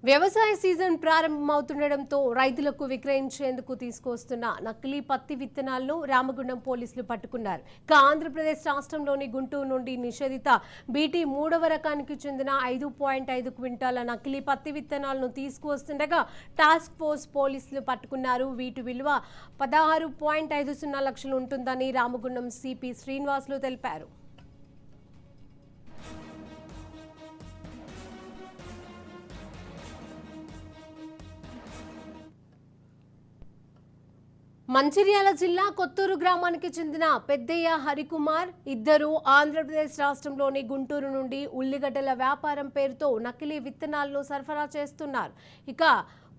వ్యవసాయ సీజన్ ప్రారంభమవుతుండటంతో రైతులకు విక్రయించేందుకు తీసుకువస్తున్న నకిలీ పత్తి విత్తనాలను రామగుండం పోలీసులు పట్టుకున్నారు. ఆంధ్రప్రదేశ్ రాష్ట్రంలోని గుంటూరు నుండి నిషేధిత బీటీ 3వ రకానికి చెందిన 5.5 క్వింటాల నకిలీ పత్తి విత్తనాలను తీసుకువస్తుండగా టాస్క్ ఫోర్స్ పోలీసులు పట్టుకున్నారు. వీటి విలువ 16.50 లక్షలు ఉంటుందని రామగుండం సిపి శ్రీనివాసులు తెలిపారు. మంచిర్యాల జిల్లా కొత్తూరు గ్రామానికి చెందిన పెద్దయ్య హరికుమార్ ఇద్దరు ఆంధ్రప్రదేశ్ రాష్ట్రంలోని గుంటూరు నుండి ఉల్లిగడ్డల వ్యాపారం పేరుతో నకిలీ విత్తనాలను సరఫరా చేస్తున్నారు. ఇక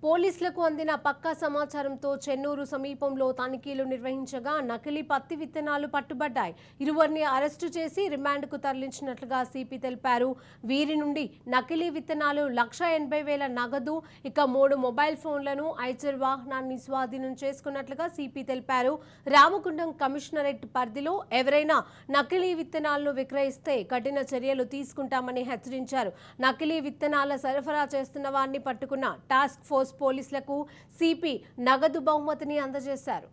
పోలీసులకు అందిన పక్కా సమాచారంతో చెన్నూరు సమీపంలో తనిఖీలు నిర్వహించగా నకిలీ పత్తి విత్తనాలు పట్టుబడ్డాయి. ఇరువురిని అరెస్టు చేసి రిమాండ్కు తరలించినట్లుగా సిపి తెలిపారు. వీరి నుండి నకిలీ విత్తనాలు 1,80,000 నగదు, ఇక 3 మొబైల్ ఫోన్లను, ఐచర్ వాహనాన్ని స్వాధీనం చేసుకున్నట్లుగా సిపి తెలిపారు. రామగుండం కమిషనరేట్ పరిధిలో ఎవరైనా నకిలీ విత్తనాలను విక్రయిస్తే కఠిన చర్యలు తీసుకుంటామని హెచ్చరించారు. నకిలీ విత్తనాల సరఫరా చేస్తున్న వారిని పట్టుకున్న టాస్క్ ఫోర్స్ పోలీసులకు సిపి నగదు బహుమతిని అందజేశారు.